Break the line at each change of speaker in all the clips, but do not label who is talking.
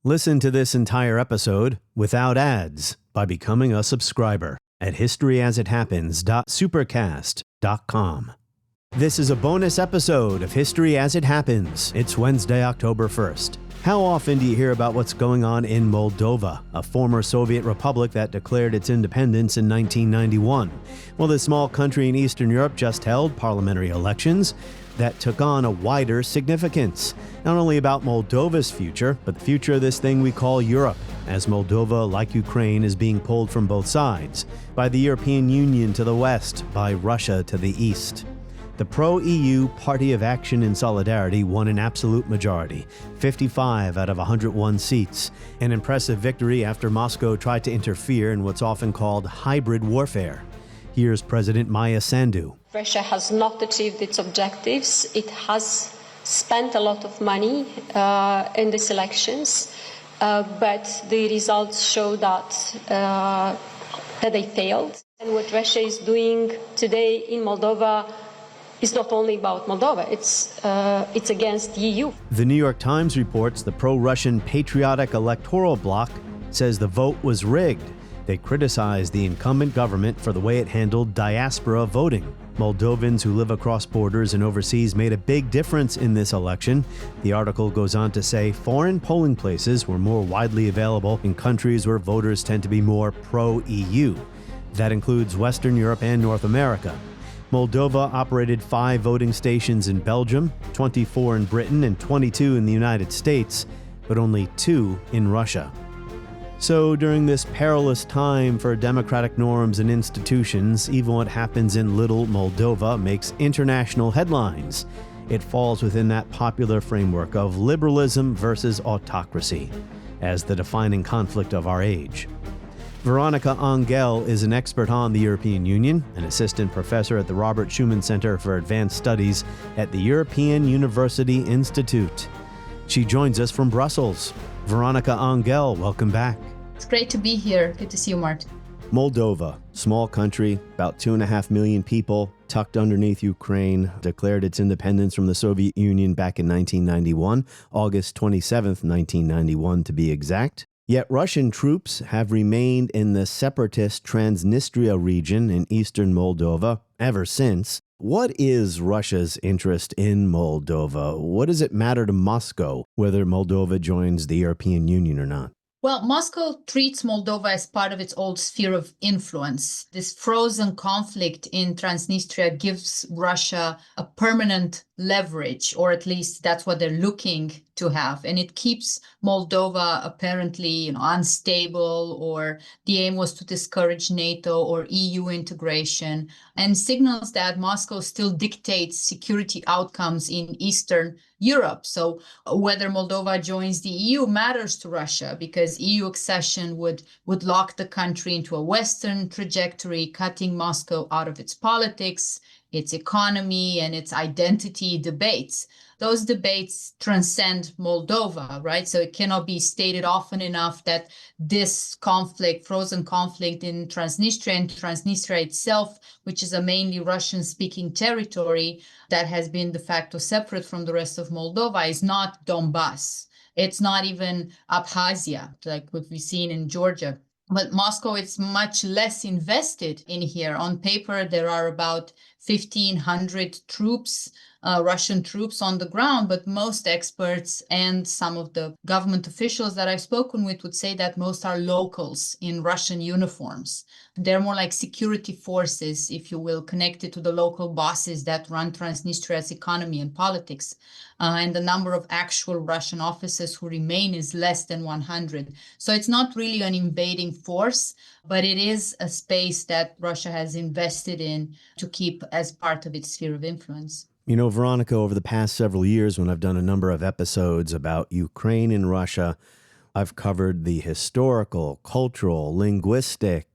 Listen to this entire episode without ads by becoming a subscriber at historyasithappens.supercast.com. This is a bonus episode of History As It Happens. It's Wednesday, October 1st. How often do you hear about what's going on in Moldova, a former Soviet republic that declared its independence in 1991? Well, this small country in Eastern Europe just held parliamentary elections that took on a wider significance, not only about Moldova's future, but the future of this thing we call Europe, as Moldova, like Ukraine, is being pulled from both sides, by the European Union to the west, by Russia to the east. The pro-EU Party of Action and Solidarity won an absolute majority, 55 out of 101 seats, an impressive victory after Moscow tried to interfere in what's often called hybrid warfare. Here's President Maia Sandu.
Russia has not achieved its objectives. It has spent a lot of money in these elections, but the results show that they failed. And what Russia is doing today in Moldova is not only about Moldova, it's against the EU.
The New York Times reports the pro-Russian Patriotic Electoral Bloc says the vote was rigged. They criticized the incumbent government for the way it handled diaspora voting. Moldovans who live across borders and overseas made a big difference in this election. The article goes on to say foreign polling places were more widely available in countries where voters tend to be more pro-EU. That includes Western Europe and North America. Moldova operated 5 voting stations in Belgium, 24 in Britain, and 22 in the United States, but only 2 in Russia. So during this perilous time for democratic norms and institutions, even what happens in little Moldova makes international headlines. It falls within that popular framework of liberalism versus autocracy as the defining conflict of our age. Veronica Anghel is an expert on the European Union, an assistant professor at the Robert Schuman Center for Advanced Studies at the European University Institute. She joins us from Brussels. Veronica Anghel, welcome back.
It's great to be here. Good to see you, Mart.
Moldova, small country, about 2.5 million people, tucked underneath Ukraine, declared its independence from the Soviet Union back in 1991, August 27th, 1991 to be exact. Yet Russian troops have remained in the separatist Transnistria region in eastern Moldova ever since. What is Russia's interest in Moldova? What does it matter to Moscow whether Moldova joins the European Union or not?
Well, Moscow treats Moldova as part of its old sphere of influence. This frozen conflict in Transnistria gives Russia a permanent leverage, or at least that's what they're looking to have. And it keeps Moldova apparently, unstable, or the aim was to discourage NATO or EU integration, and signals that Moscow still dictates security outcomes in Eastern Europe. So whether Moldova joins the EU matters to Russia, because EU accession would lock the country into a Western trajectory, cutting Moscow out of its politics, its economy, and its identity debates. Those debates transcend Moldova, right? So it cannot be stated often enough that this conflict, frozen conflict in Transnistria, and Transnistria itself, which is a mainly Russian-speaking territory that has been de facto separate from the rest of Moldova, is not Donbass. It's not even Abkhazia, like what we've seen in Georgia. But Moscow is much less invested in here. On paper, there are about 1,500 troops, Russian troops on the ground, but most experts and some of the government officials that I've spoken with would say that most are locals in Russian uniforms. They're more like security forces, if you will, connected to the local bosses that run Transnistria's economy and politics. And the number of actual Russian officers who remain is less than 100. So it's not really an invading force, but it is a space that Russia has invested in to keep as part of its sphere of influence.
Veronica, over the past several years, when I've done a number of episodes about Ukraine and Russia, I've covered the historical, cultural, linguistic,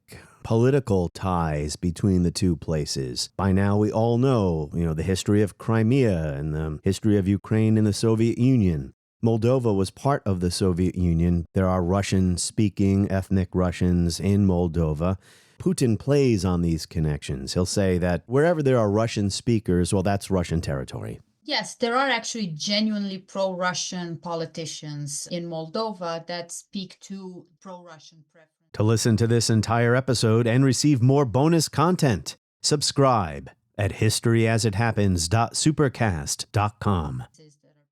political ties between the two places. By now, we all know, the history of Crimea and the history of Ukraine and the Soviet Union. Moldova was part of the Soviet Union. There are Russian-speaking ethnic Russians in Moldova. Putin plays on these connections. He'll say that wherever there are Russian speakers, well, that's Russian territory.
Yes, there are actually genuinely pro-Russian politicians in Moldova that speak to pro-Russian preference.
To listen to this entire episode and receive more bonus content, subscribe at historyasithappens.supercast.com.